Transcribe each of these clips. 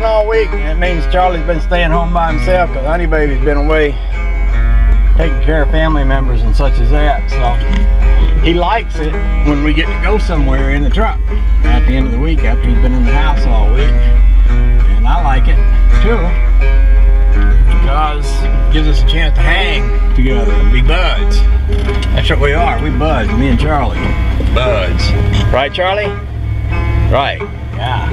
All week. That means Charlie's been staying home by himself because Honey Baby's been away taking care of family members and such as that. So he likes it when we get to go somewhere in the truck at the end of the week after he's been in the house all week. And I like it too because it gives us a chance to hang together and be buds. That's what we are. We buds, me and Charlie. Buds. Right, Charlie? Right. Yeah.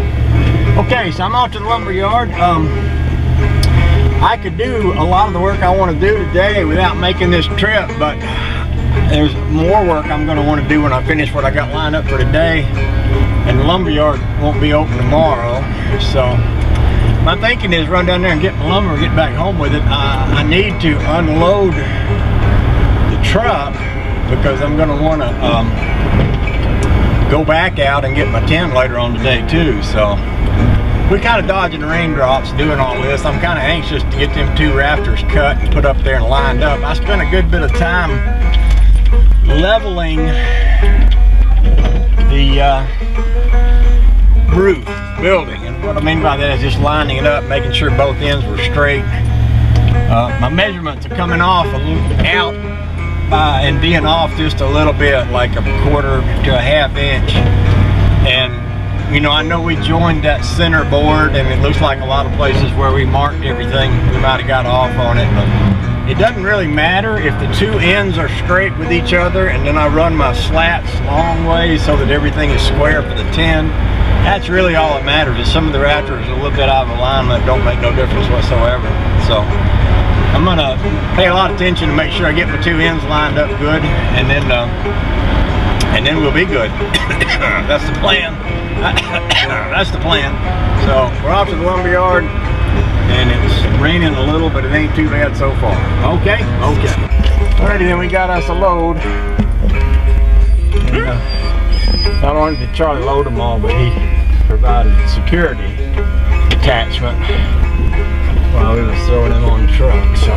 Okay, so I'm out to the lumber yard. I could do a lot of the work I want to do today without making this trip, but there's more work I'm going to want to do when I finish what I got lined up for today, and the lumber yard won't be open tomorrow. So my thinking is run down there and get my lumber, get back home with it. I need to unload the truck because I'm going to want to go back out and get my tent later on today too. So we're kind of dodging the raindrops doing all this. I'm kind of anxious to get them 2 rafters cut and put up there and lined up. I spent a good bit of time leveling the roof building, and what I mean by that is just lining it up, making sure both ends were straight. My measurements are coming off a little out and being off just a little bit, like 1/4 to 1/2 inch. And you know, I know we joined that center board, and it looks like a lot of places where we marked everything we might have got off on it, but it doesn't really matter if the 2 ends are straight with each other, and then I run my slats long ways so that everything is square for the 10. That's really all that matters. Is some of the rafters are a little bit out of alignment, don't make no difference whatsoever. So I'm gonna pay a lot of attention to make sure I get my 2 ends lined up good, and then we'll be good. That's the plan. That's the plan. So we're off to the lumber yard, and it's raining a little, but it ain't too bad so far. Okay? Okay. Alrighty, then we got us a load. And, not only did Charlie load them all, but he provided security attachment while we were throwing them on the truck. So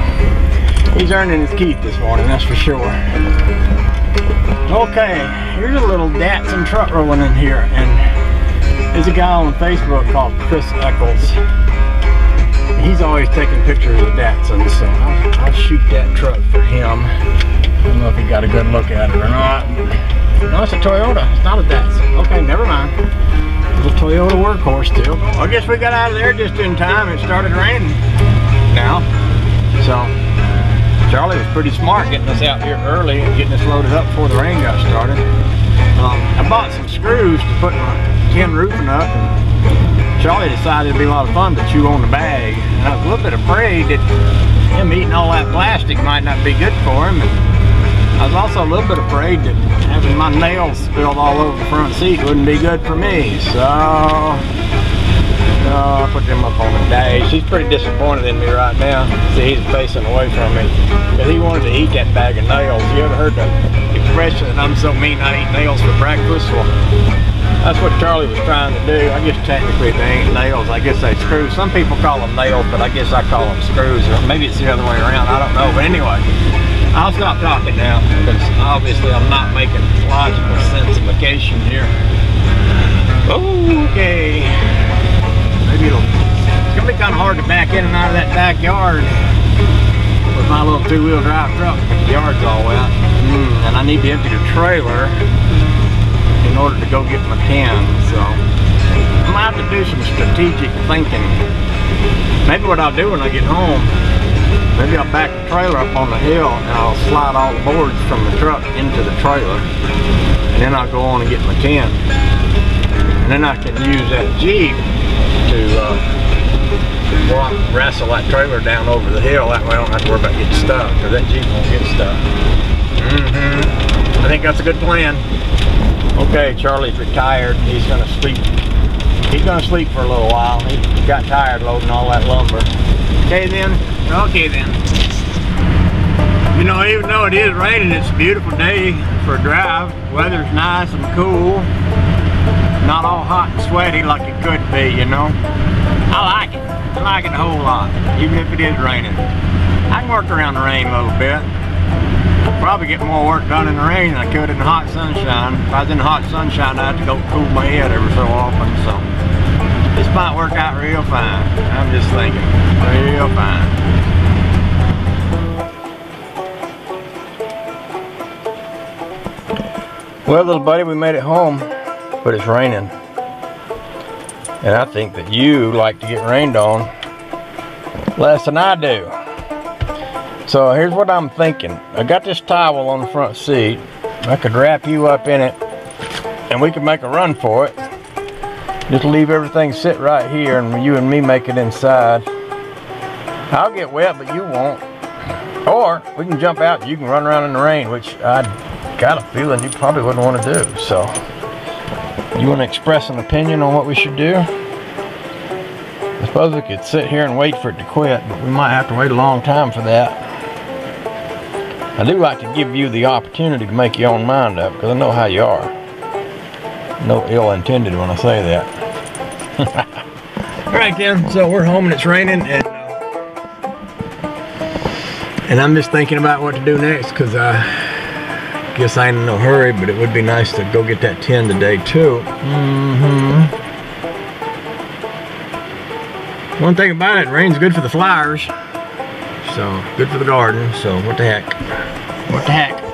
he's earning his keep this morning, that's for sure. Okay, here's a little Datsun truck rolling in here, and there's a guy on Facebook called Chris Eccles. He's always taking pictures of Datsun, so I'll shoot that truck for him. I don't know if he got a good look at it or not. No, it's a Toyota, it's not a Datsun. Okay, never mind. It's a Toyota workhorse still. I guess we got out of there just in time. It started raining now, so Charlie was pretty smart getting us out here early and getting us loaded up before the rain got started. I bought some screws to put my tin roofing up, and Charlie decided it'd be a lot of fun to chew on the bag. And I was a little bit afraid that him eating all that plastic might not be good for him. And I was also a little bit afraid that having my nails spilled all over the front seat wouldn't be good for me. So I put them up on the dash. He's pretty disappointed in me right now. See, he's facing away from me because he wanted to eat that bag of nails. You ever heard the expression that I'm so mean I eat nails for breakfast? Well, that's what Charlie was trying to do. I guess technically they ain't nails. I guess they screws. Some people call them nails, but I guess I call them screws. Or maybe it's the other way around. I don't know. But anyway, I'll stop talking now because obviously I'm not making logical sensification here. Okay. Maybe it's gonna be kind of hard to back in and out of that backyard with my little 2-wheel drive truck. The yard's all wet, and I need to empty the trailer in order to go get my tin. So I'm gonna have to do some strategic thinking. Maybe what I'll do when I get home, maybe I'll back the trailer up on the hill and I'll slide all the boards from the truck into the trailer, and then I'll go on and get my tin, and then I can use that Jeep to wrestle that trailer down over the hill. That way I don't have to worry about getting stuck, because that Jeep won't get stuck. I think that's a good plan. Okay, Charlie's retired. He's gonna sleep He's gonna sleep for a little while. He got tired loading all that lumber. Okay then? Okay then. You know, even though it is raining, it's a beautiful day for a drive. Weather's nice and cool. Not all hot and sweaty like it could be, you know. I like it. I like it a whole lot, even if it is raining. I can work around the rain a little bit. Probably get more work done in the rain than I could in the hot sunshine. If I was in the hot sunshine, I'd have to go cool my head every so often, so this might work out real fine. I'm just thinking, real fine. Well, little buddy, we made it home, but it's raining. And I think that you like to get rained on less than I do. So here's what I'm thinking. I got this towel on the front seat. I could wrap you up in it and we could make a run for it. Just leave everything sit right here and you and me make it inside. I'll get wet, but you won't. Or we can jump out and you can run around in the rain, which I got a feeling you probably wouldn't want to do. So, you want to express an opinion on what we should do? I suppose we could sit here and wait for it to quit, but we might have to wait a long time for that. I do like to give you the opportunity to make your own mind up, because I know how you are. No ill intended when I say that. Alright then, so we're home and it's raining, and I'm just thinking about what to do next, because I guess I ain't in no hurry, but it would be nice to go get that tin today too. One thing about it, rain's good for the flowers, so good for the garden, so what the heck. What the heck.